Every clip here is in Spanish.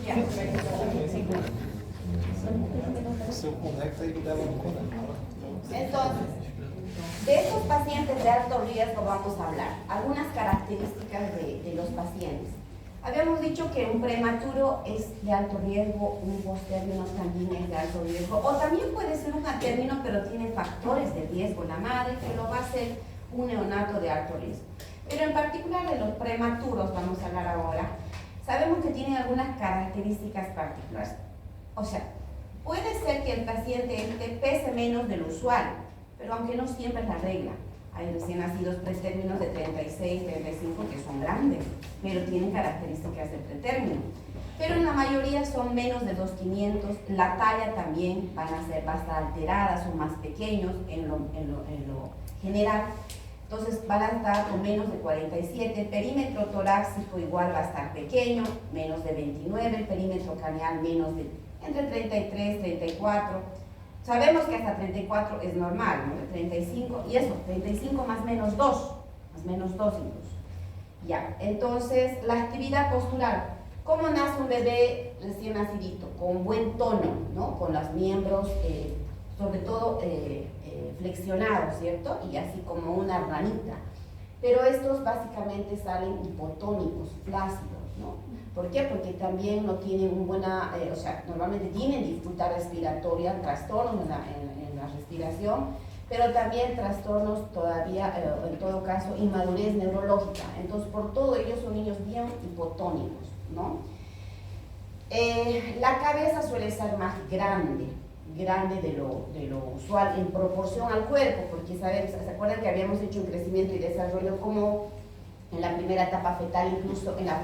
Ya. Entonces, de estos pacientes de alto riesgo vamos a hablar. Algunas características de los pacientes. Habíamos dicho que un prematuro es de alto riesgo, un postérmino también es de alto riesgo, o también puede ser un atérmino, pero tiene factores de riesgo. La madre que lo va a hacer un neonato de alto riesgo. Pero en particular de los prematuros, vamos a hablar ahora, sabemos que tienen algunas características particulares. O sea, puede ser que el paciente pese menos del usual, pero aunque no siempre es la regla. Hay recién nacidos pretérminos de 36, 35 que son grandes, pero tienen características de pretérmino. Pero en la mayoría son menos de 2,500, la talla también va a estar alterada, son más pequeños en lo general. Entonces van a estar con menos de 47, el perímetro torácico igual va a estar pequeño, menos de 29, el perímetro craneal menos de entre 33, 34. Sabemos que hasta 34 es normal, ¿no? De 35, y eso, 35 más menos 2 incluso. Ya, entonces la actividad postural. ¿Cómo nace un bebé recién nacidito? Con buen tono, ¿no? Con los miembros, sobre todo flexionados, ¿cierto? Y así como una ranita. Pero estos básicamente salen hipotónicos, flácidos, ¿no? ¿Por qué? Porque también no tienen un buena, o sea, normalmente tienen dificultad respiratoria, trastornos en la respiración, pero también trastornos todavía, en todo caso, inmadurez neurológica. Entonces, por todo ello son niños bien hipotónicos, ¿no? La cabeza suele ser más grande de lo usual en proporción al cuerpo, porque sabemos, ¿se acuerdan que habíamos hecho un crecimiento y desarrollo como en la primera etapa fetal, incluso en la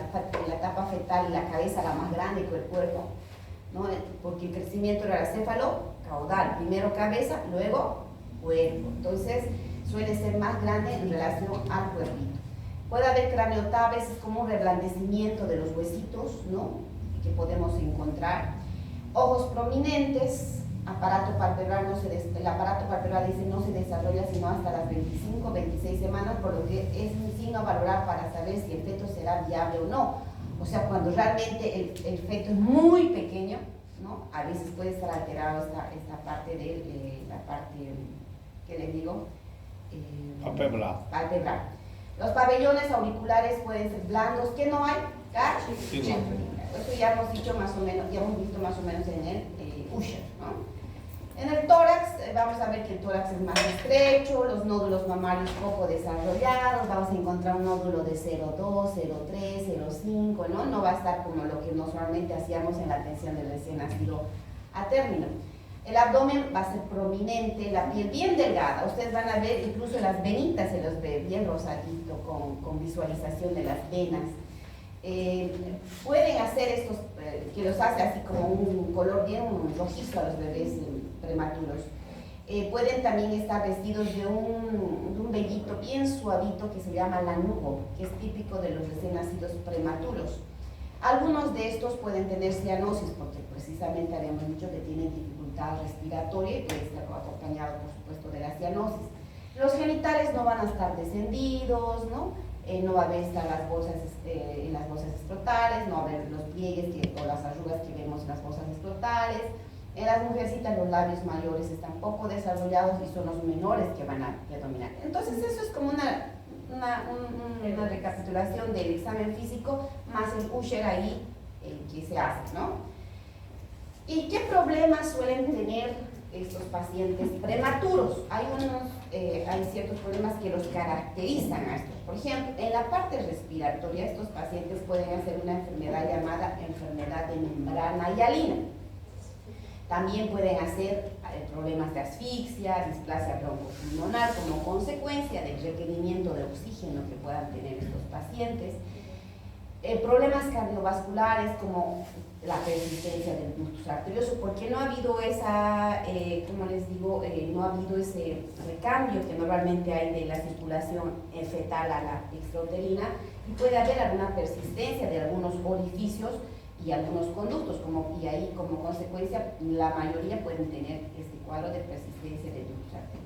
etapa fetal la cabeza era más grande que el cuerpo, ¿no? Porque el crecimiento era céfalo caudal, primero cabeza, luego cuerpo, entonces suele ser más grande en relación al cuerpito. Puede haber craneotabes, a veces como un reblandecimiento de los huesitos, ¿no? Que podemos encontrar. Ojos prominentes, aparato palpebral el aparato palpebral dice no se desarrolla sino hasta las 25, 26 semanas, por lo que es un signo a valorar para saber si el feto será viable o no. O sea, cuando realmente el feto es muy pequeño, ¿no? A veces puede estar alterado esta parte de la parte, ¿qué les digo? Palpebral. Los pabellones auriculares pueden ser blandos, ¿qué no hay? Sí. Eso ya hemos dicho más o menos, ya hemos visto más o menos en el Usher, ¿no? En el tórax, vamos a ver que el tórax es más estrecho, los nódulos mamarios poco desarrollados, vamos a encontrar un nódulo de 0,2, 0,3, 0,5, ¿no? No va a estar como lo que normalmente hacíamos en la atención del recién nacido a término. El abdomen va a ser prominente, la piel bien delgada, ustedes van a ver incluso las venitas se los ve bien rosadito con visualización de las venas. Pueden hacer estos, que los hace así como un color bien rojizo a los bebés prematuros. Pueden también estar vestidos de un vellito bien suavito que se llama lanugo, que es típico de los recién nacidos prematuros. Algunos de estos pueden tener cianosis, porque precisamente habíamos dicho que tienen dificultad respiratoria y puede estar acompañado, por supuesto, de la cianosis. Los genitales no van a estar descendidos, ¿no? No va a haber las bolsas, en las bolsas escrotales, no va a haber los pliegues o las arrugas que vemos en las bolsas escrotales. En las mujercitas los labios mayores están poco desarrollados y son los menores que van a predominar. Entonces eso es como una recapitulación del examen físico más el Usher ahí que se hace, ¿no? ¿Y qué problemas suelen tener estos pacientes prematuros? Hay ciertos problemas que los caracterizan a estos. Por ejemplo, en la parte respiratoria, estos pacientes pueden hacer una enfermedad llamada enfermedad de membrana hialina. También pueden hacer problemas de asfixia, displasia broncopulmonar como consecuencia del requerimiento de oxígeno que puedan tener estos pacientes. Problemas cardiovasculares como la persistencia del ductus arterioso, porque no ha habido como les digo, no ha habido ese recambio que normalmente hay de la circulación fetal a la extrauterina, y puede haber alguna persistencia de algunos orificios y algunos conductos, y ahí como consecuencia la mayoría pueden tener este cuadro de persistencia del ductus arterioso.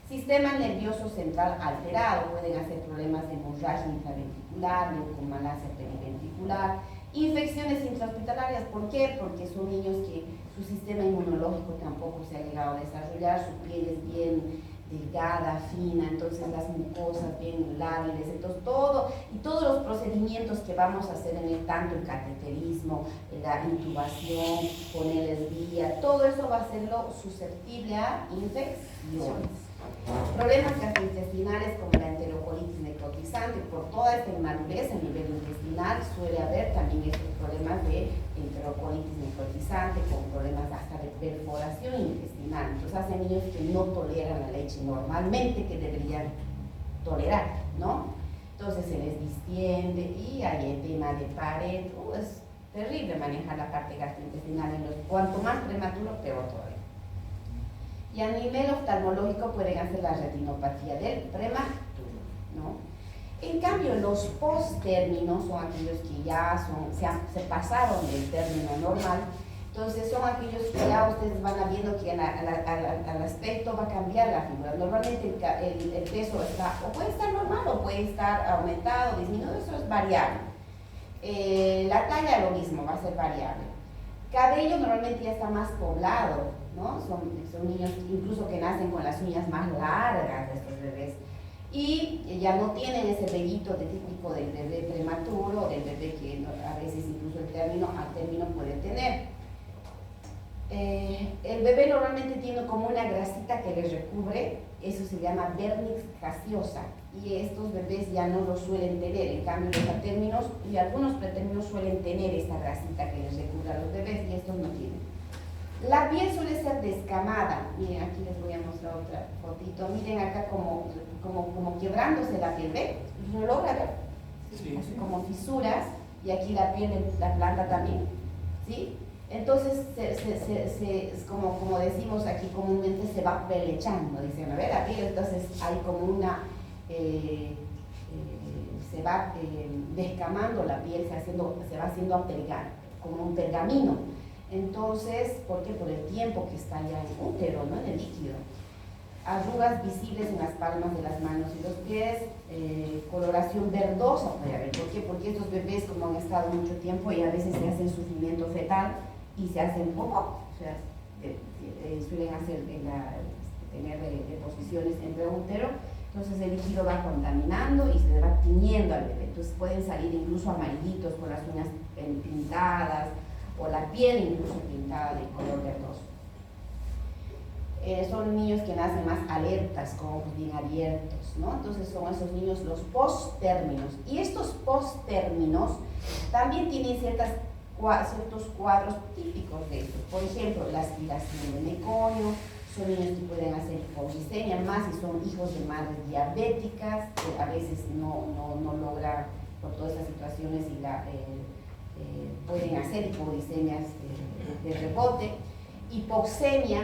Sistema nervioso central alterado, pueden hacer problemas de hemorragia intraventricular, leucomalacia periventricular, Infecciones intrahospitalarias, ¿por qué? Porque son niños que su sistema inmunológico tampoco se ha llegado a desarrollar, su piel es bien delgada, fina, entonces las mucosas bien lábiles, entonces todos los procedimientos que vamos a hacer tanto el cateterismo, la intubación, ponerles vía, todo eso va a hacerlo susceptible a infecciones. Problemas gastrointestinales como la enterocolitis necrotizante, por toda esta inmadurez a nivel intestinal suele haber también estos problemas de enterocolitis necrotizante, con problemas hasta de perforación intestinal. Entonces hacen niños que no toleran la leche normalmente que deberían tolerar, ¿no? Entonces se les distiende y hay edema de pared. Es terrible manejar la parte gastrointestinal cuanto más prematuro, peor todavía. Y a nivel oftalmológico pueden hacer la retinopatía del prematuro, ¿no? En cambio, los post-términos son aquellos que ya se pasaron del término normal. Entonces son aquellos que ya ustedes van viendo que al aspecto va a cambiar la figura. Normalmente el peso o puede estar normal o puede estar aumentado, disminuido, eso es variable. La talla lo mismo, va a ser variable. Cabello normalmente ya está más poblado, ¿no? Son niños incluso que nacen con las uñas más largas de estos bebés y ya no tienen ese vellito típico del bebé prematuro, del bebé que a veces incluso al término puede tener. El bebé normalmente tiene como una grasita que le recubre, eso se llama vernix gaseosa, y estos bebés ya no lo suelen tener. En cambio los atérminos y algunos pretérminos suelen tener esta grasita que les recubre a los bebés y estos no tienen. La piel suele ser descamada. Miren, aquí les voy a mostrar otra fotito. Miren acá como quebrándose la piel, ¿ven? ¿No logra ver? Sí. Así como fisuras, y aquí la piel de la planta también, ¿sí? Entonces, como decimos aquí comúnmente, se va pelechando, dicen, a ver, la piel, entonces hay como una, se va descamando la piel, se va haciendo a pegar, como un pergamino. Entonces, ¿por qué? Por el tiempo que está ya en útero, ¿no? En el líquido. Arrugas visibles en las palmas de las manos y los pies, coloración verdosa puede haber. ¿Por qué? Porque estos bebés, como han estado mucho tiempo, y a veces se hacen sufrimiento fetal y se hacen poco, o sea, suelen tener deposiciones entre útero, entonces el líquido va contaminando y se va tiñendo al bebé. Entonces pueden salir incluso amarillitos con las uñas pintadas, o la piel incluso pintada de color verdoso. Son niños que nacen más alertas, con ojos bien abiertos, ¿no? Entonces son esos niños los post-términos. Y estos post-términos también tienen ciertos cuadros típicos de esto. Por ejemplo, la aspiración de meconio, son niños que pueden hacer hipoglicemia, más si son hijos de madres diabéticas, que a veces no logran por todas estas situaciones y pueden hacer hipoglicemias de rebote, hipoxemia,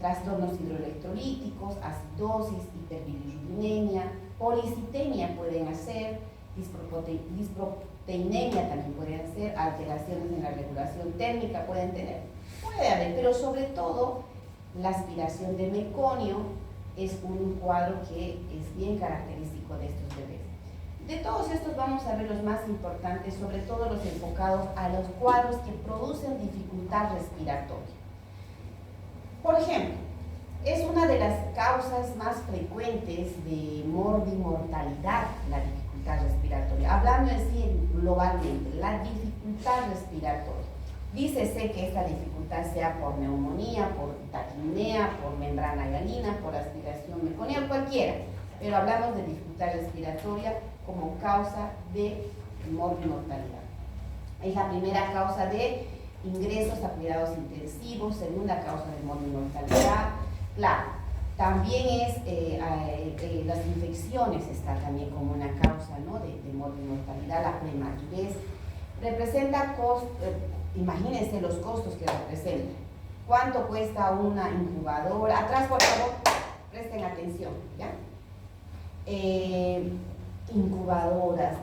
trastornos hidroelectrolíticos, acidosis, hiperbilirubinemia, policitemia pueden hacer, disproteinemia también pueden hacer, alteraciones en la regulación térmica pueden tener, puede haber, pero sobre todo la aspiración de meconio es un cuadro que es bien característico de estos bebés. De todos estos vamos a ver los más importantes, sobre todo los enfocados a los cuadros que producen dificultad respiratoria. Por ejemplo, es una de las causas más frecuentes de morbimortalidad, la dificultad respiratoria. Hablando en sí globalmente, la dificultad respiratoria. Dícese que esta dificultad sea por neumonía, por taquipnea, por membrana hialina, por aspiración meconial, cualquiera. Pero hablamos de dificultad respiratoria como causa de morbimortalidad. Es la primera causa de ingresos a cuidados intensivos, segunda causa de morbimortalidad. Claro, también es las infecciones está también como una causa, ¿no? de morbimortalidad, la prematurez. Representa imagínense los costos que representa. ¿Cuánto cuesta una incubadora? Atrás, por favor, presten atención, ¿ya? Incubadoras,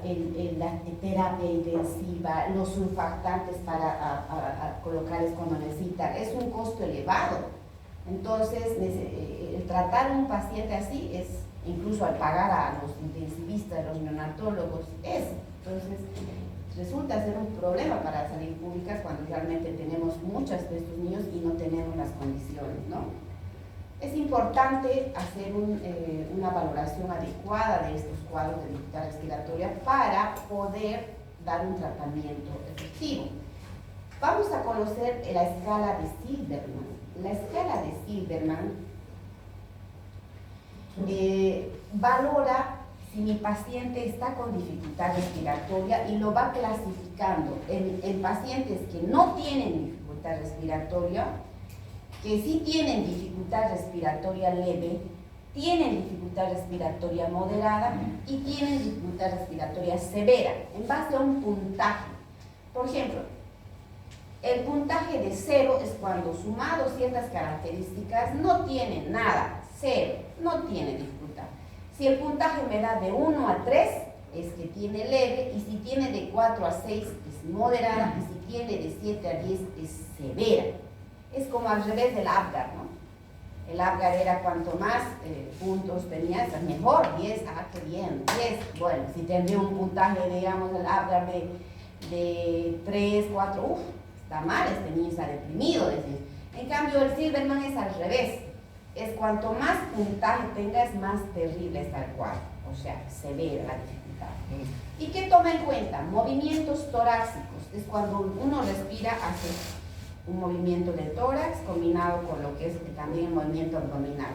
la terapia intensiva, los surfactantes para colocarles cuando necesitan, es un costo elevado. Entonces, el tratar a un paciente así es, incluso al pagar a los intensivistas, los neonatólogos, entonces resulta ser un problema para la salud pública cuando realmente tenemos muchos de estos niños y no tenemos las condiciones, ¿no? Es importante hacer una valoración adecuada de estos cuadros de dificultad respiratoria para poder dar un tratamiento efectivo. Vamos a conocer la escala de Silberman. La escala de Silberman valora si mi paciente está con dificultad respiratoria y lo va clasificando en pacientes que no tienen dificultad respiratoria, que sí tienen dificultad respiratoria leve, tienen dificultad respiratoria moderada y tienen dificultad respiratoria severa, en base a un puntaje. Por ejemplo, el puntaje de 0 es cuando, sumado ciertas características, no tiene nada, 0, no tiene dificultad. Si el puntaje me da de 1 a 3, es que tiene leve, y si tiene de 4 a 6 es moderada, y si tiene de 7 a 10 es severa. Es como al revés del Apgar, ¿no? El Apgar era cuanto más puntos tenías, mejor, 10, qué bien, 10. Bueno, si tendría un puntaje, digamos, el Apgar de 3, 4, está mal, este niño está deprimido. En cambio, el Silberman es al revés. Es cuanto más puntaje tengas, más terrible está el cuadro, o sea, severa la dificultad. ¿Y qué toma en cuenta? Movimientos torácicos, es cuando uno respira, hace un movimiento del tórax combinado con lo que es también el movimiento abdominal.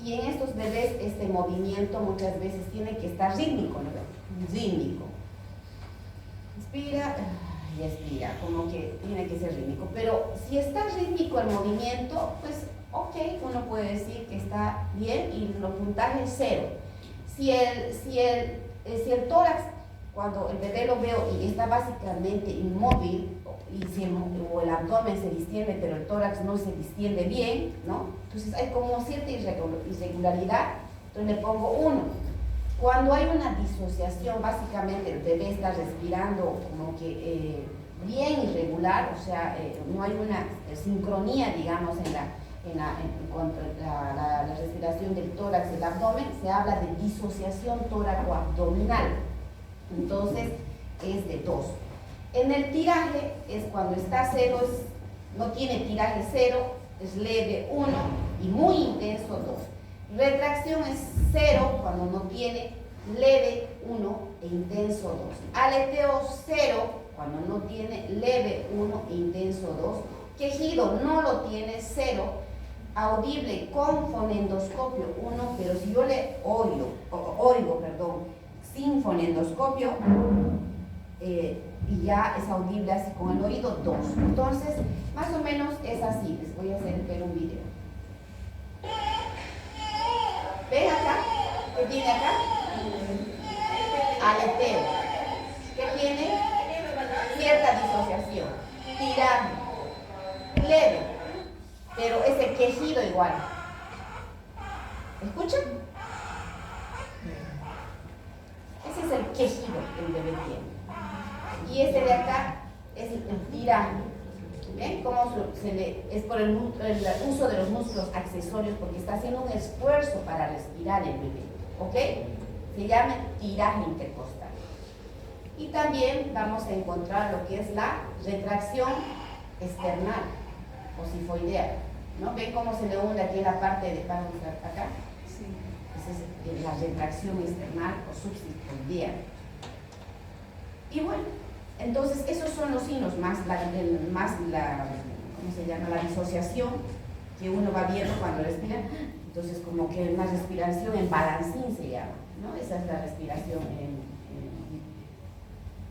Y en estos bebés este movimiento muchas veces tiene que estar rítmico, ¿no? Rítmico. Inspira y expira, como que tiene que ser rítmico. Pero si está rítmico el movimiento, pues ok, uno puede decir que está bien y los puntajes 0. Si el tórax, cuando el bebé lo veo y está básicamente inmóvil, o el abdomen se distiende, pero el tórax no se distiende bien, ¿no? Entonces hay como cierta irregularidad, entonces le pongo 1. Cuando hay una disociación, básicamente el bebé está respirando como que bien irregular, o sea, no hay una sincronía, digamos, en la respiración del tórax y el abdomen, se habla de disociación tóraco-abdominal. Entonces es de 2. En el tiraje es cuando está 0, no tiene tiraje 0, es leve 1 y muy intenso 2. Retracción es 0 cuando no tiene, leve 1 e intenso 2. Aleteo 0 cuando no tiene, leve 1 e intenso 2. Quejido no lo tiene, 0. Audible con fonendoscopio 1, pero si yo le oigo, sin fonendoscopio, y ya es audible así con el oído 2. Entonces, más o menos es así. Les voy a hacer ver un video. ¿Ven acá? ¿Qué tiene acá? Aleteo. ¿Qué tiene? Cierta disociación. Tiraje. Leve. Pero ese quejido igual. ¿Escuchan? Ese es el quejido que el bebé tiene. Y este de acá es el tiraje. ¿Ven cómo es por el uso de los músculos accesorios, porque está haciendo un esfuerzo para respirar el bebé? ¿Ok? Se llama tiraje intercostal. Y también vamos a encontrar lo que es la retracción external o sifoidea, ¿no? ¿Ven cómo se le hunde aquí en la parte de acá? Sí. Esa es la retracción external o subsifoidea. Y bueno, entonces esos son los signos, más la ¿cómo se llama? La disociación que uno va viendo cuando respira. Entonces como que una respiración en balancín se llama, ¿no? Esa es la respiración en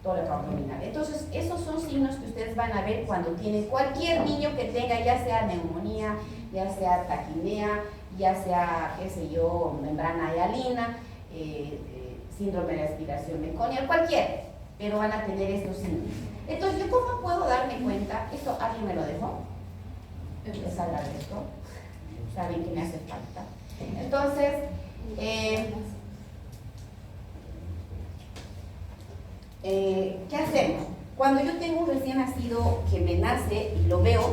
tóraco-abdominal. Entonces esos son signos que ustedes van a ver cuando tienen cualquier niño que tenga, ya sea neumonía, ya sea taquimea, ya sea, qué sé yo, membrana hialina, síndrome de aspiración meconial, cualquiera, pero van a tener estos signos. Entonces, ¿yo cómo puedo darme cuenta? ¿Esto alguien me lo dejó? Les agradezco. Saben que me hace falta. Entonces, ¿qué hacemos? Cuando yo tengo un recién nacido que me nace y lo veo,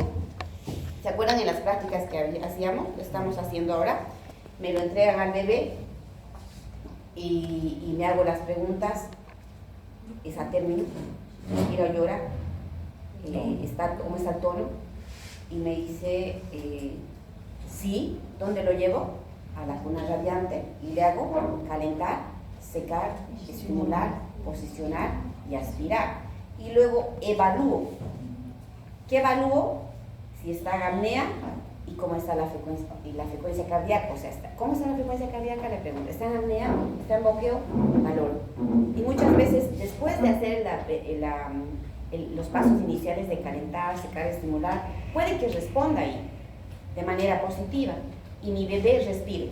¿se acuerdan en las prácticas que hacíamos? Lo estamos haciendo ahora. Me lo entregan al bebé y me hago las preguntas, es a término, respira, llora, ¿cómo está el tono? Y me dice, sí, ¿dónde lo llevo? A la cuna radiante, y le hago calentar, secar, estimular, posicionar y aspirar. Y luego evalúo. ¿Qué evalúo? Si está en apnea y cómo está la frecuencia cardíaca. O sea, ¿cómo está la frecuencia cardíaca? Le pregunto. ¿Está en apnea? ¿Está en boqueo? Valoro. Y muchas veces, después de hacer los pasos iniciales de calentar, secar, estimular, puede que responda ahí de manera positiva y mi bebé respire,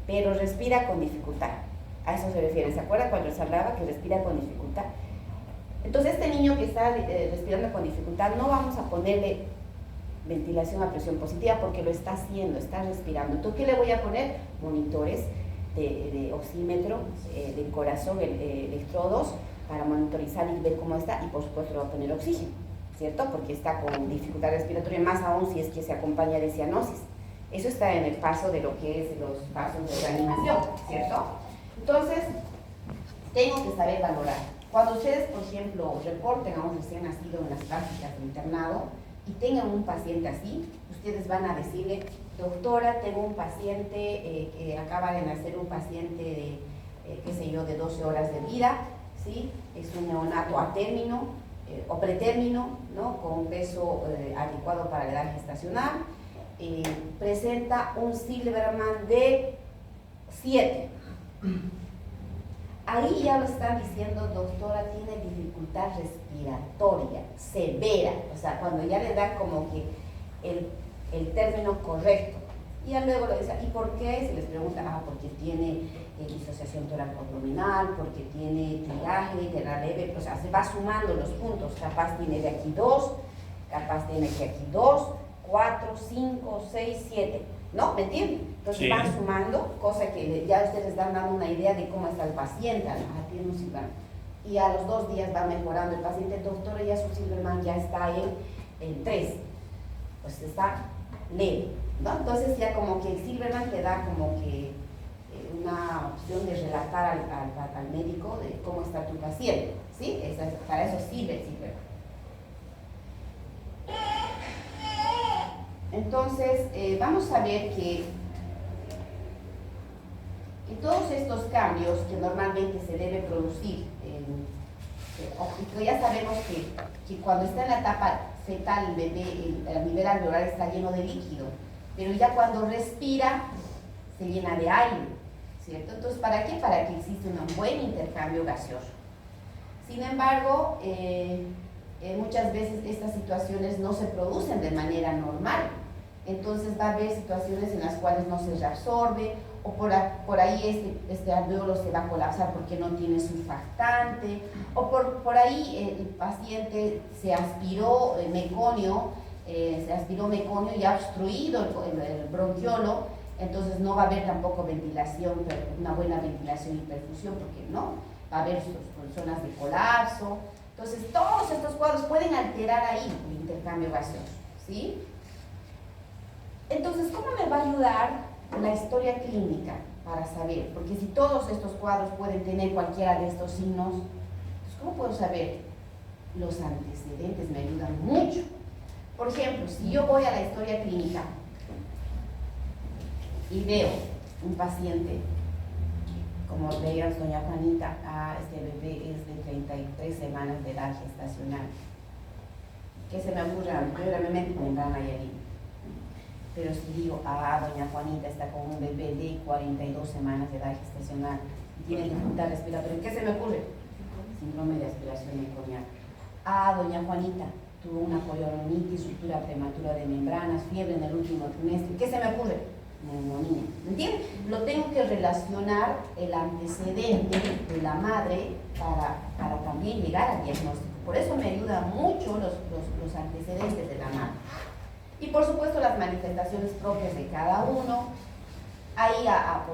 pero respira con dificultad. A eso se refiere. ¿Se acuerda cuando les hablaba que respira con dificultad? Entonces, este niño que está respirando con dificultad, no vamos a ponerle ventilación a presión positiva porque lo está haciendo, está respirando. Entonces, ¿qué le voy a poner? Monitores de oxímetro, del corazón, electrodos, para monitorizar y ver cómo está, y por supuesto le voy a poner oxígeno, ¿cierto? Porque está con dificultad respiratoria, más aún si es que se acompaña de cianosis. Eso está en el paso de lo que es los pasos de reanimación, ¿cierto? Entonces, tengo que saber valorar. Cuando ustedes, por ejemplo, reporten a un recién nacido en las prácticas de internado y tengan un paciente así, ustedes van a decirle, doctora, tengo un paciente que acaba de nacer, un paciente de, qué sé yo, de 12 horas de vida, ¿sí? Es un neonato a término o pretérmino, ¿no? Con un peso adecuado para la edad gestacional, presenta un Silverman de 7. Ahí ya lo están diciendo, doctora, tiene dificultad respiratoria severa, o sea, cuando ya le dan como que el término correcto. Y ya luego lo dicen, ¿y por qué? Se les pregunta, porque tiene disociación toracoabdominal, porque tiene triaje, guerra leve, o sea, se va sumando los puntos, capaz tiene de aquí 2, capaz tiene de aquí 2, 4, 5, 6, 7, ¿no? ¿Me entienden? Entonces sí, van sumando, cosa que ya ustedes están dando una idea de cómo está el paciente, tiene un Silverman. Y a los 2 días va mejorando el paciente, doctora, ya su Silverman ya está en 3, pues está leve, ¿no? Entonces ya como que el Silverman te da como que una opción de relatar al médico de cómo está tu paciente, ¿sí? Para eso sirve el Silverman. Entonces, vamos a ver que todos estos cambios que normalmente se debe producir, ya sabemos que cuando está en la etapa fetal el bebé, el nivel alveolar está lleno de líquido, pero ya cuando respira se llena de aire, ¿cierto? Entonces, ¿para qué? Para que exista un buen intercambio gaseoso. Sin embargo, muchas veces estas situaciones no se producen de manera normal. Entonces va a haber situaciones en las cuales no se reabsorbe, o por ahí este alveolo se va a colapsar porque no tiene surfactante, o por ahí el paciente se aspiró meconio y ha obstruido el bronquiolo, entonces no va a haber tampoco ventilación, una buena ventilación y perfusión, porque no, va a haber zonas de colapso. Entonces todos estos cuadros pueden alterar ahí el intercambio gaseoso, ¿sí? Entonces, ¿cómo me va a ayudar la historia clínica para saber? Porque si todos estos cuadros pueden tener cualquiera de estos signos, pues ¿cómo puedo saber? Los antecedentes me ayudan mucho. Por ejemplo, si yo voy a la historia clínica y veo un paciente, como veías doña Juanita, este bebé es de 33 semanas de edad gestacional. ¿Qué se me ocurre? Primeramente membrana y harina. Pero si digo, doña Juanita está con un bebé de 42 semanas de edad gestacional y tiene dificultad respiratoria, ¿qué se me ocurre? Síndrome de aspiración meconiana. Doña Juanita tuvo una poliomelitis, ruptura prematura de membranas, fiebre en el último trimestre, ¿qué se me ocurre? Neumonía. ¿Me entienden? Lo tengo que relacionar el antecedente de la madre para también llegar al diagnóstico. Por eso me ayudan mucho los antecedentes de la madre. Y por supuesto las manifestaciones propias de cada uno. Ahí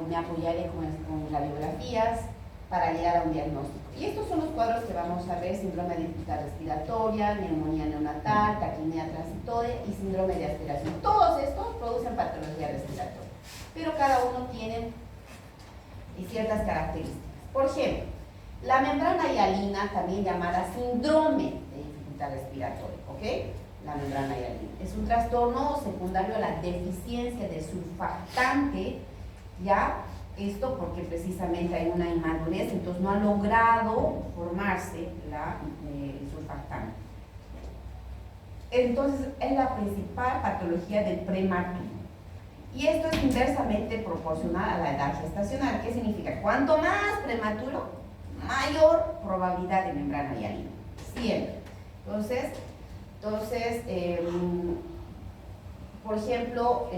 me apoyaré con radiografías para llegar a un diagnóstico. Y estos son los cuadros que vamos a ver: síndrome de dificultad respiratoria, neumonía neonatal, taquipnea transitoria y síndrome de aspiración. Todos estos producen patología respiratoria, pero cada uno tiene ciertas características. Por ejemplo, La membrana hialina, también llamada síndrome de dificultad respiratoria, ¿ok? La membrana hialina. Es un trastorno secundario a la deficiencia de surfactante, ¿ya? Esto porque precisamente hay una inmadurez, entonces no ha logrado formarse el surfactante. Entonces es la principal patología del prematuro. Y esto es inversamente proporcional a la edad gestacional. ¿Qué significa? Cuanto más prematuro, mayor probabilidad de membrana hialina. Siempre. Entonces por ejemplo,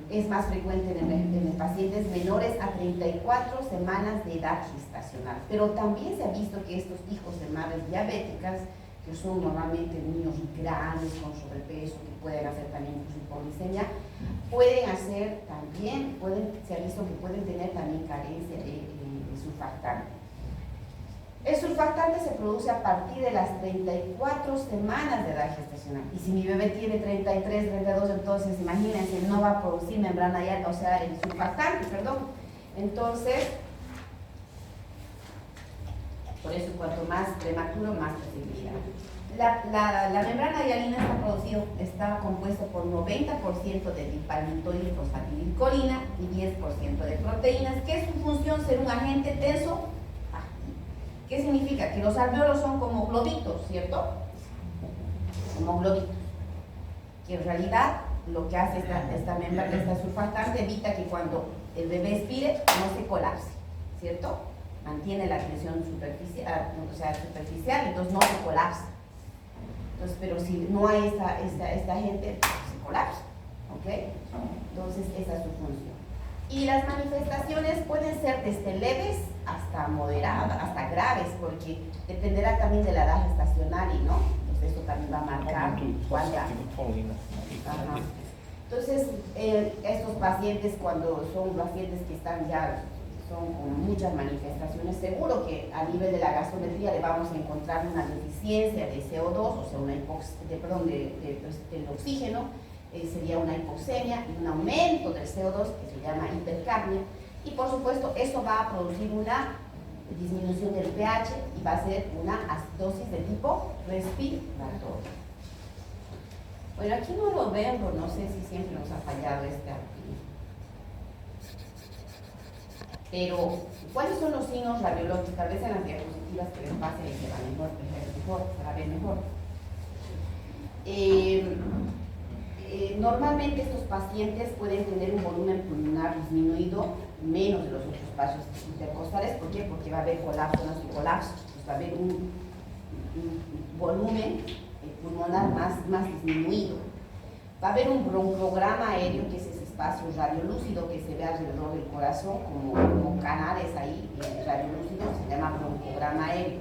es más frecuente en pacientes menores a 34 semanas de edad gestacional. Pero también se ha visto que estos hijos de madres diabéticas, que son normalmente niños grandes con sobrepeso, que pueden hacer también hipoglicemia, se ha visto que pueden tener también carencia de surfactante. El surfactante se produce a partir de las 34 semanas de edad gestacional. Y si mi bebé tiene 33, 32, entonces imagínense, no va a producir membrana hialina, o sea, el surfactante, perdón. Entonces, por eso cuanto más prematuro, más posibilidad. La membrana hialina está compuesta por 90% de dipalmitoide fosfatidilcolina y 10% de proteínas, que es su función ser un agente tenso. ¿Qué significa? Que los alveolos son como globitos, ¿cierto? Como globitos. Que en realidad lo que hace esta membrana, esta surfactante, evita que cuando el bebé expire no se colapse, ¿cierto? Mantiene la tensión superficial, entonces no se colapsa. Entonces, pero si no hay esta agente, se colapsa, ¿ok? Entonces, esa es su función. Y las manifestaciones pueden ser desde leves hasta moderadas, hasta graves, porque dependerá también de la edad gestacional, ¿no? Entonces eso también va a marcar cuál edad. Entonces, estos pacientes, cuando son pacientes que son con muchas manifestaciones, seguro que a nivel de la gasometría le vamos a encontrar una deficiencia de CO2, o sea, del oxígeno, sería una hipoxemia y un aumento del CO2 que se llama hipercapnia, y por supuesto eso va a producir una disminución del pH y va a ser una acidosis de tipo respiratorio. Bueno, aquí no lo veo, no sé si siempre nos ha fallado aquí. Pero, ¿cuáles son los signos radiológicos? Tal vez en las diapositivas que les pase se va a ver mejor. Normalmente estos pacientes pueden tener un volumen pulmonar disminuido menos de los otros espacios intercostales. ¿Por qué? Porque va a haber colapso, no es colapso, pues va a haber un volumen pulmonar más disminuido. Va a haber un broncograma aéreo, que es ese espacio radiolúcido que se ve alrededor del corazón, como canales ahí radiolúcidos, se llama broncograma aéreo.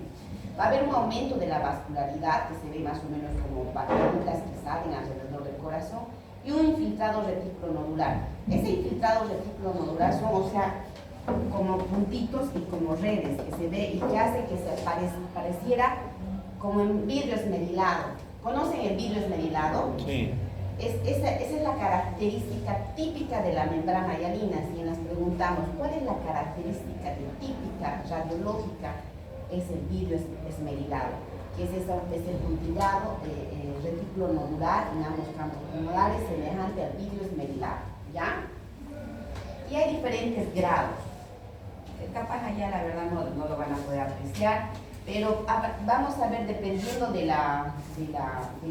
Va a haber un aumento de la vascularidad, que se ve más o menos como patronitas que salen alrededor del corazón, y un infiltrado retículo nodular. Ese infiltrado retículo nodular son, o sea, como puntitos y como redes que se ve y que hace que se pareciera como en vidrio esmerilado. ¿Conocen el vidrio esmerilado? Sí. Esa es la característica típica de la membrana hialina. Si nos preguntamos cuál es la característica típica radiológica, es el vidrio esmerilado, que es el puntilado retículo nodular en ambos campos pulmonares, semejante al vidrio esmerilado, ¿ya? Y hay diferentes grados. Capaz allá la verdad no lo van a poder apreciar, pero vamos a ver, dependiendo del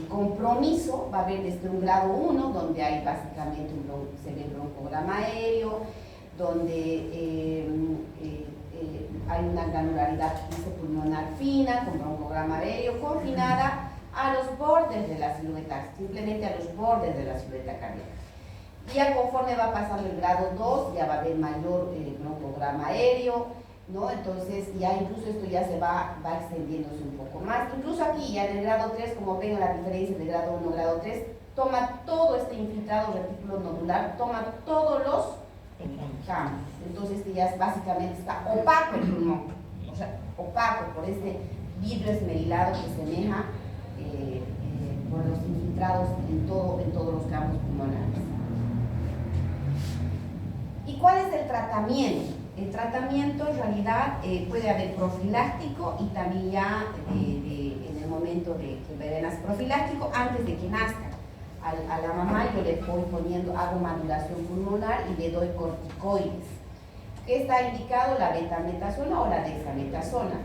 compromiso, va a haber desde un grado 1, donde hay básicamente se ve el broncograma aéreo, donde hay una granularidad pulmonar fina, con broncograma aéreo, confinada a los bordes de la silueta, simplemente a los bordes de la silueta cardíaca. Y ya conforme va pasando el grado 2, ya va a haber mayor broncograma aéreo, ¿no? Entonces ya incluso esto ya se va extendiéndose un poco más. Incluso aquí ya en el grado 3, como ven la diferencia de grado 1 a grado 3, toma todo este infiltrado retículo nodular, toma todos los campos. Entonces este ya básicamente está opaco el pulmón, o sea, opaco por este vidrio esmerilado que semeja por los infiltrados en todos los campos pulmonares. ¿Y cuál es el tratamiento? El tratamiento en realidad puede haber profiláctico y también ya en el momento de que el bebé nace profiláctico antes de que nazca. A la mamá yo le voy poniendo, hago maduración pulmonar y le doy corticoides. ¿Qué está indicado? La betametasona o la dexametasona.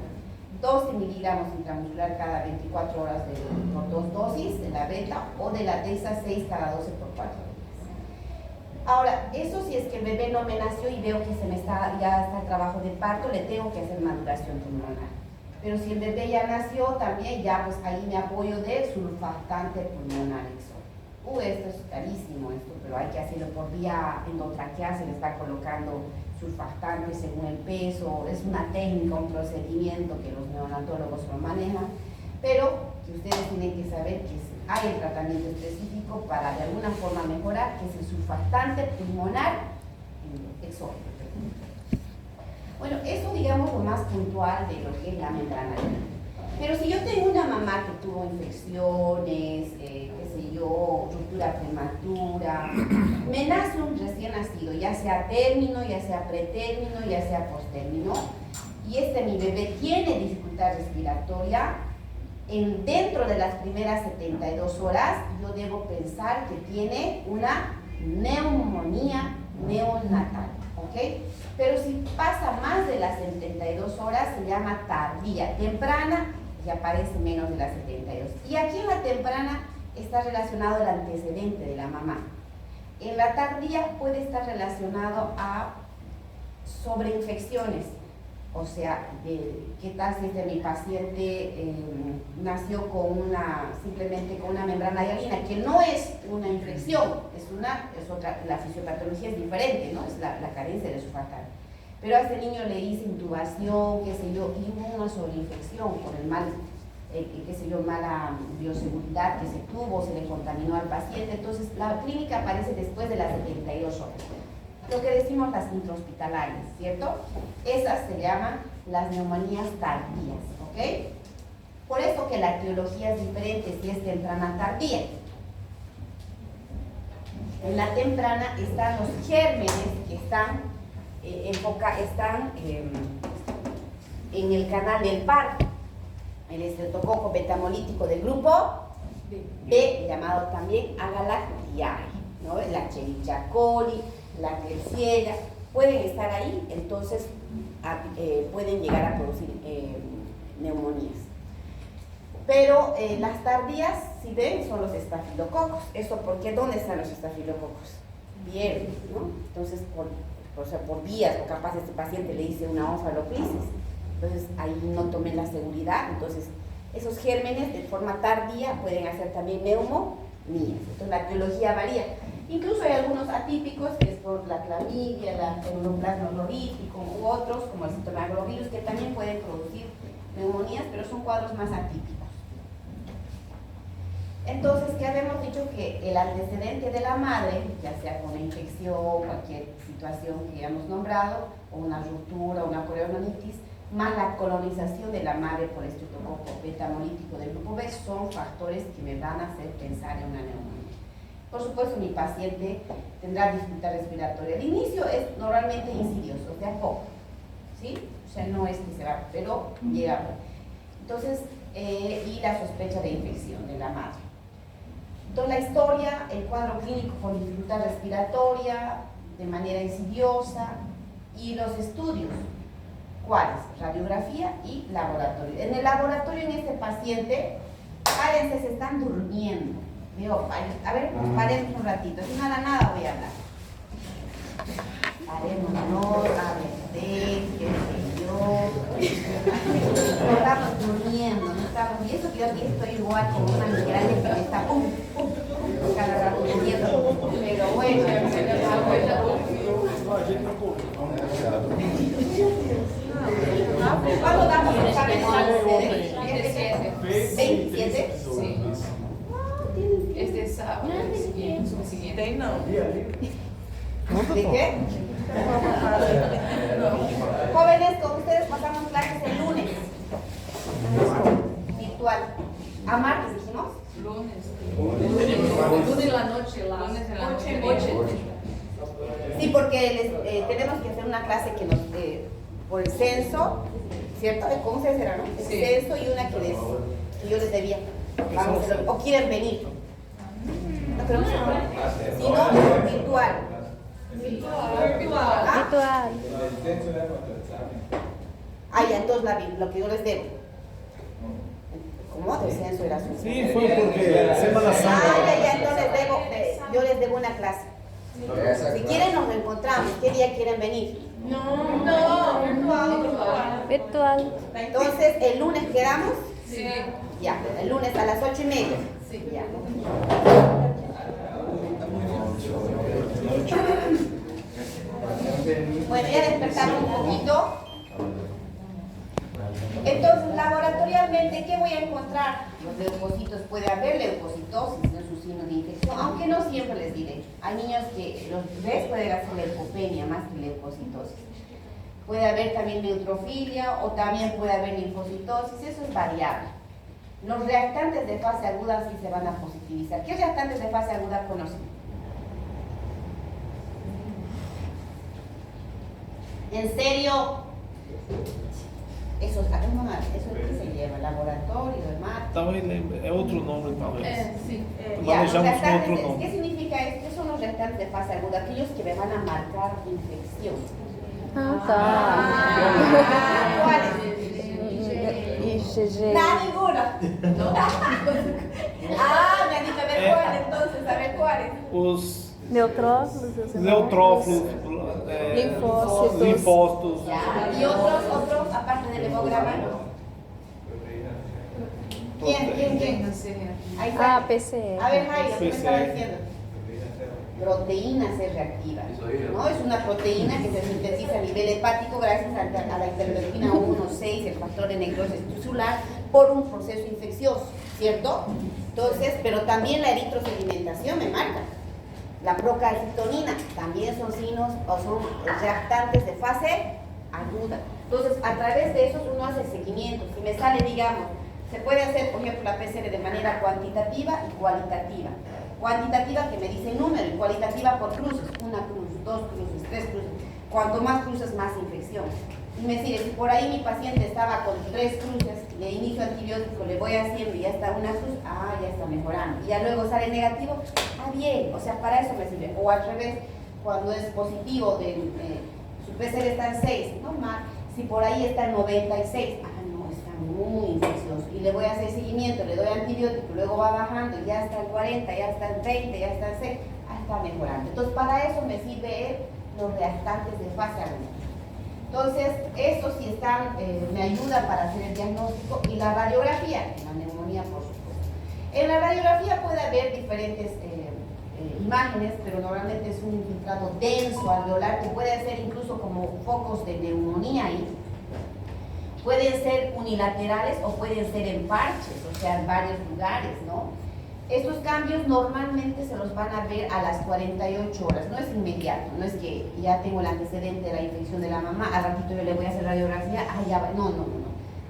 12 miligramos intramuscular cada 24 horas por 2 dosis de la beta o de la dexa 6 cada 12 por 4 días. Ahora, eso si es que el bebé no me nació y veo que ya está el trabajo de parto, le tengo que hacer maduración pulmonar. Pero si el bebé ya nació, también ya pues ahí me apoyo de surfactante pulmonar exor. Esto es carísimo, pero hay que hacerlo por vía endotraqueal, se le está colocando surfactante según el peso, es una técnica, un procedimiento que los neonatólogos lo manejan, pero que ustedes tienen que saber que hay el tratamiento específico para de alguna forma mejorar, que es el surfactante pulmonar exógeno. Bueno, eso digamos lo más puntual de lo que es la membrana areolar. Pero si yo tengo una mamá que tuvo infecciones, ruptura prematura, me nace un recién nacido, ya sea término, ya sea pretérmino, ya sea postérmino, y mi bebé tiene dificultad respiratoria, dentro de las primeras 72 horas yo debo pensar que tiene una neumonía neonatal, ¿ok? Pero si pasa más de las 72 horas se llama tardía, temprana y aparece menos de las 72. Y aquí en la temprana está relacionado el antecedente de la mamá. En la tardía puede estar relacionado a sobreinfecciones. O sea, ¿qué tal si mi paciente nació simplemente con una membrana hialina, que no es una infección, es otra, la fisiopatología es diferente, ¿no? Es la carencia de surfactante. Pero a este niño le hice intubación, qué sé yo, y hubo una sobreinfección por el mal, mala bioseguridad que se tuvo, se le contaminó al paciente. Entonces, la clínica aparece después de las 72 horas. Lo que decimos las intrahospitalarias, ¿cierto? Esas se llaman las neumonías tardías, ¿ok? Por eso que la etiología es diferente si es temprana tardía. En la temprana están los gérmenes que están en el canal del parto. El estreptococo betamolítico del grupo B, llamado también Agalactiae, ¿no? La Escherichia coli, la Klebsiella, pueden estar ahí, entonces pueden llegar a producir neumonías. Pero las tardías, si ven, son los estafilococos. ¿Eso por qué? ¿Dónde están los estafilococos? Bien, ¿no? Entonces, por vías, o capaz este paciente le hice una onfalocrisis, entonces ahí no tomé la seguridad. Entonces, esos gérmenes de forma tardía pueden hacer también neumonías. Entonces, la etiología varía. Incluso hay algunos atípicos, que es por la clamidia, el neuroplasma horrífico u otros, como el citomegalovirus, que también pueden producir neumonías, pero son cuadros más atípicos. Entonces, ¿qué habíamos dicho? Que el antecedente de la madre, ya sea con una infección, cualquier situación que hayamos nombrado, o una ruptura, una corionitis, más la colonización de la madre por estreptococo betamolítico del grupo B, son factores que me van a hacer pensar en una neumonía. Por supuesto, mi paciente tendrá dificultad respiratoria. El inicio es normalmente insidioso, de a poco, ¿sí? O sea, no es que se va, pero llega. Entonces, y la sospecha de infección de la madre. Entonces, la historia, el cuadro clínico con dificultad respiratoria, de manera insidiosa, y los estudios. ¿Cuáles? Radiografía y laboratorio. En el laboratorio, en este paciente, párense, se están durmiendo. Digo, a ver, paremos un ratito. Si nada voy a hablar. Parémonos, a ver, qué sé yo. No estamos durmiendo, no estamos. Y eso que yo aquí estoy igual como una migraña que me está cada rato durmiendo. Pero bueno, ¿cuándo damos el examen? 27. Sí. Este sábado, el siguiente. ¿De qué? Jóvenes, con ustedes pasamos clases el lunes. Virtual. ¿A martes dijimos? Lunes en la noche, las 8. Sí, porque tenemos que hacer una clase que nos, por el censo, ¿cierto? ¿Cómo se será, no? El censo y una que yo les debía. Vamos a hacerlo. O quieren venir. No, pero no se puede. Si no, virtual. Virtual. ¿Ah? Ah, ya, entonces lo que yo les debo. ¿Cómo? ¿De censo era su? Sí, fue porque Semana Santa. Ah, ya, entonces yo les debo una clase. Si quieren nos reencontramos. ¿Qué día quieren venir? No, Virtual. Entonces, ¿el lunes quedamos? Sí. Ya, el lunes a las 8:30. Sí. Ya. Bueno, ya despertaron un poquito. Entonces, laboratorialmente, ¿qué voy a encontrar? Los leucocitos, puede haber leucocitosis, no es un signo de infección, aunque no siempre les diré. Hay niños que los bebés pueden hacer leucopenia más que leucocitosis. Puede haber también neutrofilia o también puede haber linfocitosis, eso es variable. Los reactantes de fase aguda sí se van a positivizar. ¿Qué reactantes de fase aguda conocen? ¿En serio? Eso que se lleva, laboratorio, el mar. También es otro nombre, talvez. Sí. Ya, los Manejamos reactantes, otro nombre. ¿qué significa esto? ¿Qué son los reactantes de fase aguda? Aquellos que me van a marcar infección. ¿Cuáles? IgG. Nada, ninguno. Me han dicho, a ver cuáles, entonces, a ver cuáles. Os Neutrófilos. neutrófilos, Linfócitos. linfócitos. Ya. ¿Y otros, aparte del hemograma? ¿Quién? No sé. Ahí está. Ah, PCR. A ver, Jairo, ¿qué me estaba PCR. diciendo? Proteína C reactiva, ¿no? Es una proteína que se sintetiza a nivel hepático gracias a la interleuquina 1,6, el factor de necrosis tisular, por un proceso infeccioso, ¿cierto? Entonces, pero también la eritrosedimentación me marca. La procalcitonina también son signos o son reactantes de fase aguda. Entonces, a través de esos uno hace seguimiento. Si me sale, digamos, se puede hacer, por ejemplo, la PCR de manera cuantitativa y cualitativa. Cuantitativa que me dice el número y cualitativa por cruces, una cruz, dos cruces, tres cruces. Cuanto más cruces, más infección. Y me dice, si por ahí mi paciente estaba con 3 cruces, le inicio antibiótico, le voy haciendo y ya está una cruz, ya está mejorando. Y ya luego sale negativo, bien, o sea, para eso me sirve. O al revés, cuando es positivo, su PCR está en 6, normal. Si por ahí está en 96, no, está muy infeccioso. Y le voy a hacer seguimiento, le doy antibiótico, luego va bajando, ya está en 40, ya está en 20, ya está en 6, está mejorando. Entonces, para eso me sirve los reactantes de fase aguda. Entonces, estos sí están, me ayudan para hacer el diagnóstico y la radiografía, en la neumonía, por supuesto. En la radiografía puede haber diferentes imágenes, pero normalmente es un infiltrado denso alveolar que puede ser incluso como focos de neumonía ahí. Pueden ser unilaterales o pueden ser en parches, o sea, en varios lugares, ¿no? Estos cambios normalmente se los van a ver a las 48 horas, no es inmediato, no es que ya tengo el antecedente de la infección de la mamá, al ratito yo le voy a hacer radiografía, ya va, no.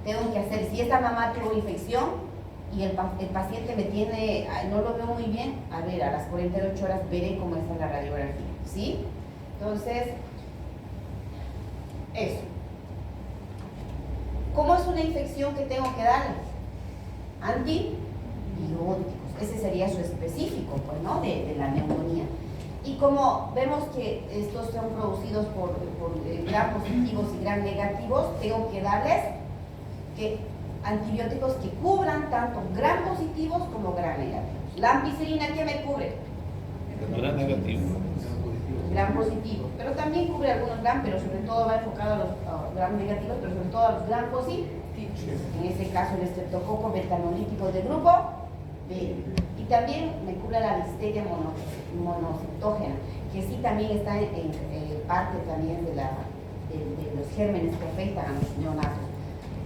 Tengo que hacer, si esta mamá tuvo infección y el paciente me tiene, no lo veo muy bien, a ver, a las 48 horas veré cómo está la radiografía, ¿sí? Entonces, eso. ¿Cómo es una infección que tengo que darle? Antibióticos. Ese sería su específico, pues, ¿no? De la neumonía. Y como vemos que estos son producidos por gram positivos y gram negativos, tengo que darles antibióticos que cubran tanto gram positivos como gram negativos. La ampicilina, ¿qué me cubre? Gran negativo. Gram positivo, pero también cubre algunos gram, pero sobre todo va enfocado a los gram negativos, pero sobre todo a los gram positivos. En este caso el estreptococo metanolítico del grupo B. Y también me cubre la listeria monocitógena, que sí también está en parte también de los gérmenes que afectan a los neonatos.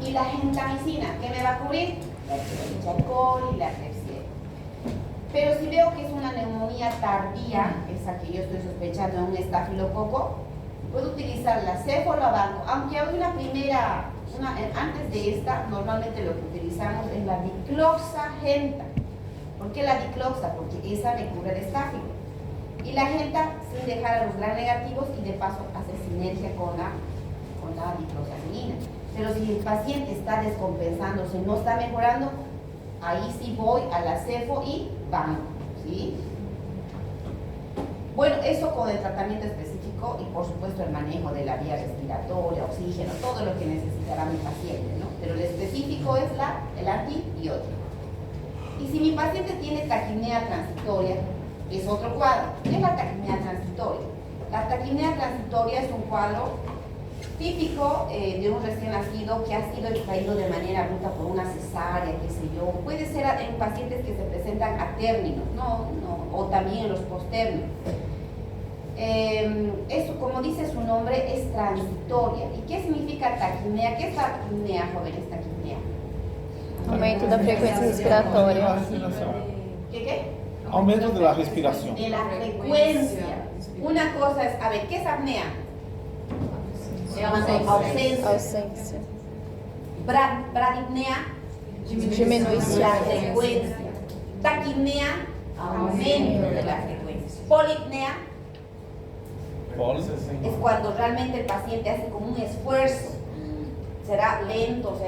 Y la gentamicina, ¿qué me va a cubrir? La Escherichia coli, la Klebsiella. Pero si veo que es una neumonía tardía, esa que yo estoy sospechando en un estafilococo, puedo utilizar la cefalobanco, aunque hay una primera, antes de esta, normalmente lo que utilizamos es la dicloxagenta. ¿Por qué la dicloxa? Porque esa me cubre el estáfilo. Y la agenda sin dejar a los gram negativos y de paso hace sinergia con la nitrosaminina. Pero si el paciente está descompensándose, no está mejorando, ahí sí voy a la cefo y banco, ¿sí? Bueno, eso con el tratamiento específico y por supuesto el manejo de la vía respiratoria, oxígeno, todo lo que necesitará mi paciente, ¿no? Pero el específico es el antibiótico. Y si mi paciente tiene taquipnea transitoria, es otro cuadro. ¿Qué es la taquipnea transitoria? La taquipnea transitoria es un cuadro típico de un recién nacido que ha sido extraído de manera bruta por una cesárea, qué sé yo. Puede ser en pacientes que se presentan a términos, o también en los postérminos. Eso, como dice su nombre, es transitoria. ¿Y qué significa taquipnea? ¿Qué es taquipnea, jóvenes? Taquipnea. Aumento da frequência respiratória. ¿Qué? Aumento de la respiración. De la frecuencia. Una cosa es, a ver, ¿qué es apnea? Ausencia. Ausência. Bradipnea, Diminuição. la frecuencia. Taquipnea, aumento de la frecuencia. Polipnea es cuando realmente el paciente hace como un esfuerzo. Será lento,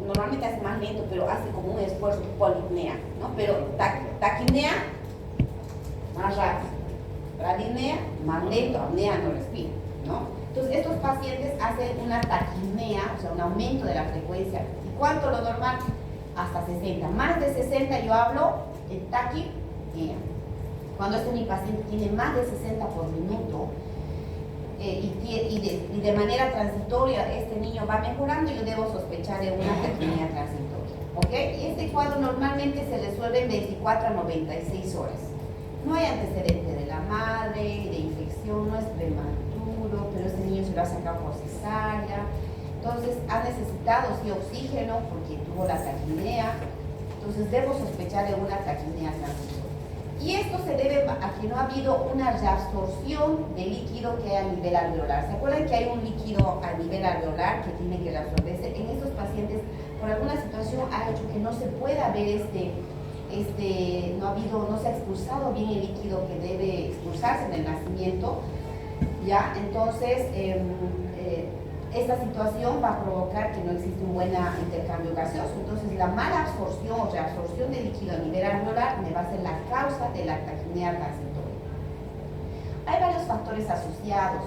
normalmente hace más lento, pero hace como un esfuerzo, polipnea, ¿no? Pero taquipnea, más rápido. Bradipnea, más lento, apnea, no respira, ¿no? Entonces, estos pacientes hacen una taquipnea, o sea, un aumento de la frecuencia. ¿Y cuánto lo normal? Hasta 60. Más de 60 yo hablo de taquipnea. Cuando mi paciente tiene más de 60 por minuto y de manera transitoria este niño va mejorando, yo debo sospechar de una taquipnea transitoria. ¿Ok? Y este cuadro normalmente se resuelve en 24 a 96 horas. No hay antecedente de la madre, de infección, no es prematuro, pero este niño se lo ha sacado por cesárea. Entonces ha necesitado sí oxígeno porque tuvo la taquipnea. Entonces debo sospechar de una taquipnea transitoria. Y esto se debe a que no ha habido una reabsorción de líquido que hay a nivel alveolar. ¿Se acuerdan que hay un líquido a nivel alveolar que tiene que reabsorberse? En estos pacientes, por alguna situación, ha hecho que no se pueda ver no se ha expulsado bien el líquido que debe expulsarse en el nacimiento, ¿ya? Entonces, esta situación va a provocar que no existe un buen intercambio gaseoso. Entonces, la mala absorción o reabsorción de líquido a nivel alveolar me va a ser la causa de la taquipnea transitoria. Hay varios factores asociados,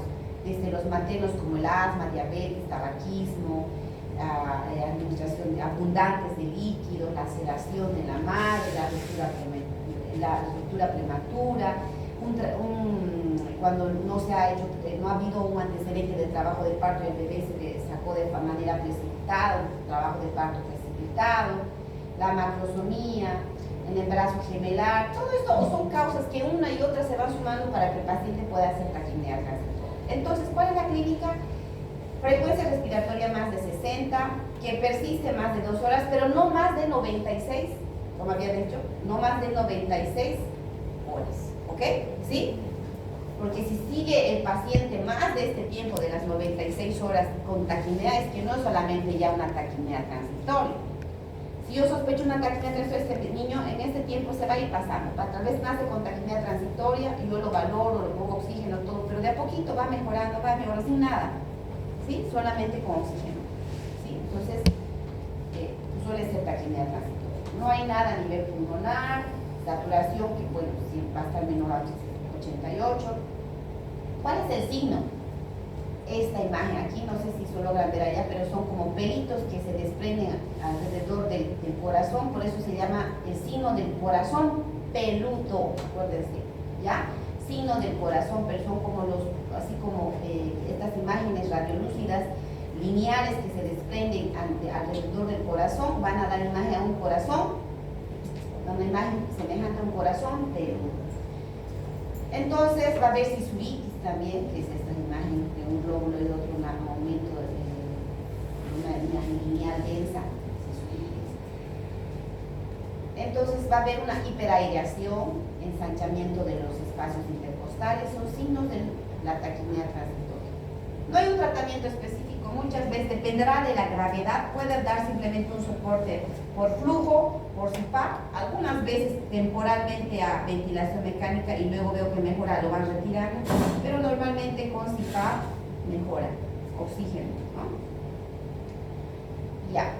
desde los maternos como el asma, diabetes, tabaquismo, administración abundantes de líquido, la sedación de la madre, la ruptura prematura, cuando no ha habido un antecedente de trabajo de parto y el bebé se le sacó de manera precipitada, un trabajo de parto precipitado, la macrosomía, el embarazo gemelar, todo esto son causas que una y otra se van sumando para que el paciente pueda hacer taquipnea transitoria. Entonces, ¿cuál es la clínica? Frecuencia respiratoria más de 60, que persiste más de 2 horas, pero no más de 96, como había dicho, no más de 96 horas, ¿ok? ¿Sí? Porque si sigue el paciente más de este tiempo de las 96 horas con taquipnea, es que no es solamente ya una taquipnea transitoria. Si yo sospecho una taquipnea transitoria, este niño en este tiempo se va a ir pasando. Tal vez nace con taquipnea transitoria y yo lo valoro, le pongo oxígeno, todo, pero de a poquito va mejorando sin nada. ¿Sí? Solamente con oxígeno. ¿Sí? Entonces, suele ser taquipnea transitoria. No hay nada a nivel pulmonar, saturación, que bueno, sí, va a estar menor a 88. ¿Cuál es el signo? Esta imagen aquí, no sé si se logran ver allá, pero son como pelitos que se desprenden alrededor del corazón, por eso se llama el signo del corazón peludo, acuérdense, ¿ya? Signo del corazón, pero son como así como estas imágenes radiolúcidas lineales que se desprenden alrededor del corazón, van a dar imagen a un corazón, una imagen semejante a un corazón peludo. Entonces va a haber sisuritis también, que es esta imagen de un glóbulo y otro, un aumento de una imagen lineal densa, sisuritis. Entonces va a haber una hiperaireación, ensanchamiento de los espacios intercostales, son signos de la taquipnea transitoria, No hay un tratamiento específico, muchas veces dependerá de la gravedad, puede dar simplemente un soporte por flujo, por CPAP, algunas veces temporalmente a ventilación mecánica y luego veo que mejora, lo van retirando, pero normalmente con CPAP mejora, oxígeno, ¿no? Ya.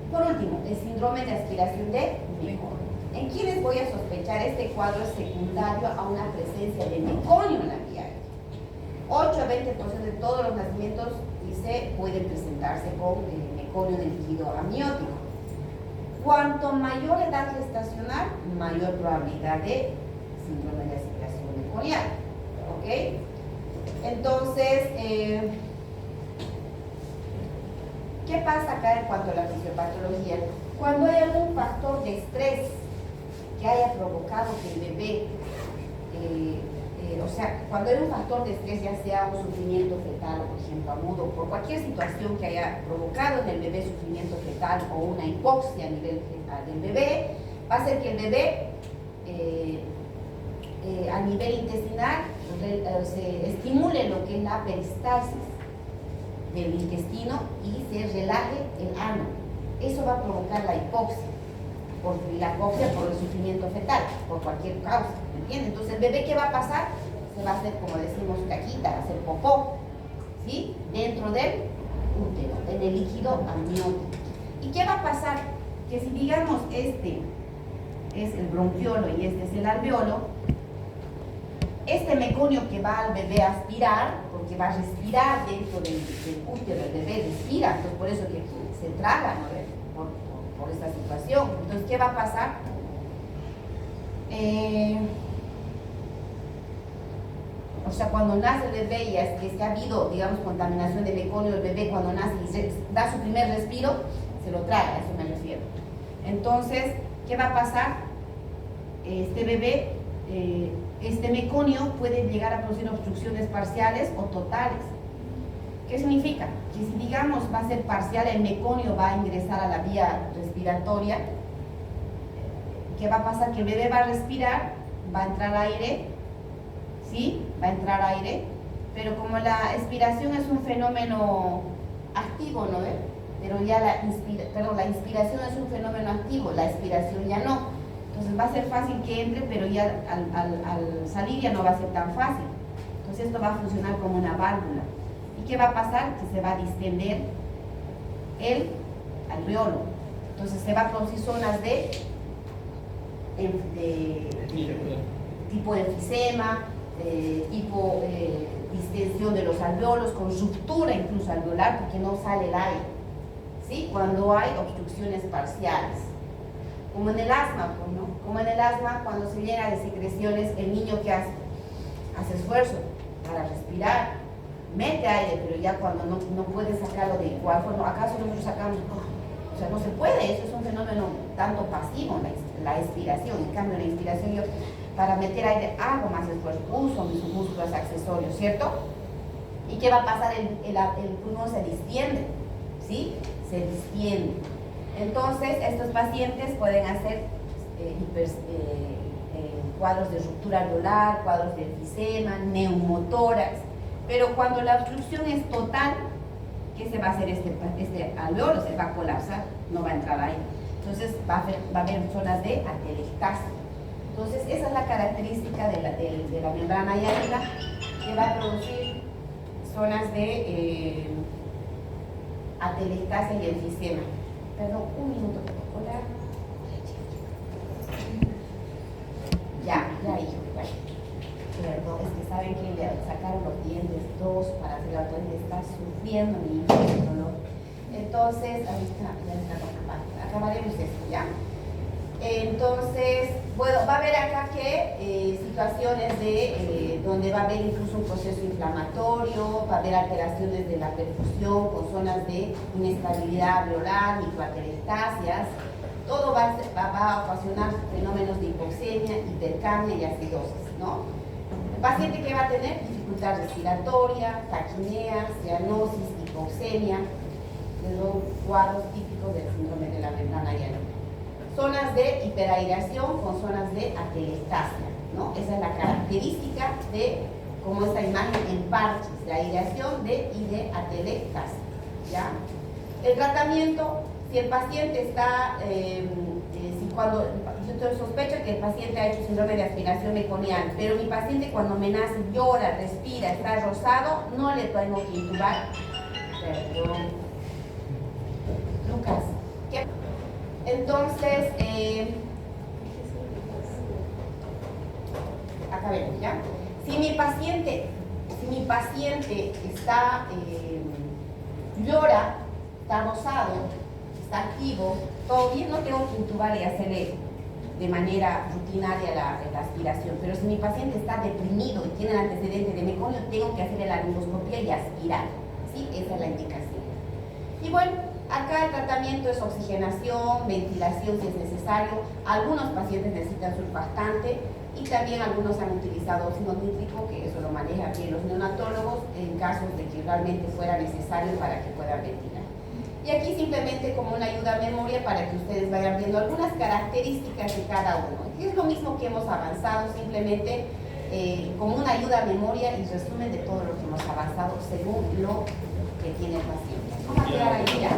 Por último, el síndrome de aspiración de mejor. ¿En quiénes voy a sospechar? Este cuadro es secundario a una presencia de meconio en la vía aérea. 8 a 20% de todos los nacimientos, dice, pueden presentarse con meconio de líquido amniótico. Cuanto mayor edad gestacional, mayor probabilidad de síndrome de aspiración meconial. ¿Ok? Entonces, ¿qué pasa acá en cuanto a la fisiopatología? Cuando hay algún factor de estrés que haya provocado que el bebé, o sea, cuando hay un factor de estrés, ya sea un sufrimiento fetal, por ejemplo, agudo, por cualquier situación que haya provocado en el bebé sufrimiento fetal o una hipoxia a nivel del bebé, va a hacer que el bebé a nivel intestinal se estimule lo que es la peristalsis del intestino y se relaje el ano. Eso va a provocar la hipoxia, por el sufrimiento fetal, por cualquier causa, ¿me entiendes? Entonces el bebé, ¿qué va a pasar? Se va a hacer, como decimos, caquita, va a hacer popó, ¿sí? Dentro del útero, en el líquido amniótico. ¿Y qué va a pasar? Que si digamos este es el bronquiolo y este es el alveolo, este meconio que va al bebé a aspirar, porque va a respirar dentro del útero, el bebé respira, entonces por eso que se traga, ¿no? Por esta situación. Entonces, ¿qué va a pasar? O sea, cuando nace el bebé y es que ha habido, digamos, contaminación de meconio, el bebé cuando nace y da su primer respiro, se lo traga, a eso me refiero. Entonces, ¿qué va a pasar? Este bebé, este meconio puede llegar a producir obstrucciones parciales o totales. ¿Qué significa? Que si digamos va a ser parcial, el meconio va a ingresar a la vía respiratoria, ¿qué va a pasar? Que el bebé va a respirar, va a entrar aire, ¿sí? Va a entrar aire, pero como la expiración es un fenómeno activo, ¿no? Pero ya la inspiración es un fenómeno activo, la expiración ya no. Entonces va a ser fácil que entre, pero ya al salir ya no va a ser tan fácil. Entonces esto va a funcionar como una válvula. ¿Y qué va a pasar? Que se va a distender el alveolo. Entonces se va a producir zonas de tipo enfisema, tipo distensión de los alveolos, con ruptura incluso alveolar, porque no sale el aire, ¿sí? Cuando hay obstrucciones parciales. Como en el asma, pues, ¿no? Como en el asma, cuando se llena de secreciones, el niño que hace esfuerzo para respirar, mete aire, pero ya cuando no puede sacarlo de igual forma, ¿acaso nosotros sacamos? O sea, no se puede, eso es un fenómeno tanto pasivo, la expiración. En cambio, la inspiración, yo para meter aire hago más esfuerzo, uso mis músculos accesorios, ¿cierto? ¿Y qué va a pasar? El pulmón se distiende, ¿sí? Se distiende. Entonces, estos pacientes pueden hacer cuadros de ruptura alveolar, cuadros de enfisema, neumotórax, pero cuando la obstrucción es total, ¿qué se va a hacer? Este alveolo se va a colapsar, no va a entrar aire. Entonces va a haber zonas de atelectasia. Entonces esa es la característica de la membrana hialina, que va a producir zonas de atelectasia y enfisema. Perdón, un minuto, hola. Ya, hijo, bueno. Perdón, es que saben que le sacaron los dientes dos para hacer la autoridad, está sufriendo mi hijo de dolor. Entonces, ahorita ya está acabaremos esto, ¿ya? Entonces, bueno, va a haber acá que situaciones de donde va a haber incluso un proceso inflamatorio, va a haber alteraciones de la perfusión con zonas de inestabilidad alveolar, microatelectasias. Todo va a ocasionar fenómenos de hipoxemia, hipercapnia y acidosis, ¿no? El paciente que va a tener dificultad respiratoria, taquimea, cianosis, hipoxemia, son cuadros típicos del síndrome de la membrana hialina. Zonas de hiperaireación con zonas de atelectasia, ¿no? Esa es la característica de como esta imagen en parches, la ideación de atelectasia, ¿ya? El tratamiento, si el paciente está, si cuando yo sospecho que el paciente ha hecho síndrome de aspiración meconial, pero mi paciente cuando me nace llora, respira, está rosado, no le tengo que intubar. Perdón. Lucas. ¿Qué? Entonces, acá vemos, ¿ya? Si mi paciente está, llora, está rosado, está activo, todo bien, no tengo que intubar y hacerle de manera rutinaria la aspiración. Pero si mi paciente está deprimido y tiene el antecedente de meconio, tengo que hacerle la laringoscopia y aspirar, ¿sí? Esa es la indicación. Y bueno, acá el tratamiento es oxigenación, ventilación si es necesario. Algunos pacientes necesitan surfactante y también algunos han utilizado óxido nítrico, que eso lo manejan bien los neonatólogos en casos de que realmente fuera necesario para que puedan ventilar. Y aquí simplemente como una ayuda a memoria para que ustedes vayan viendo algunas características de cada uno. Y es lo mismo que hemos avanzado, simplemente como una ayuda a memoria y resumen de todo lo que hemos avanzado según lo que tiene el paciente. Vamos a quedar ahí ya.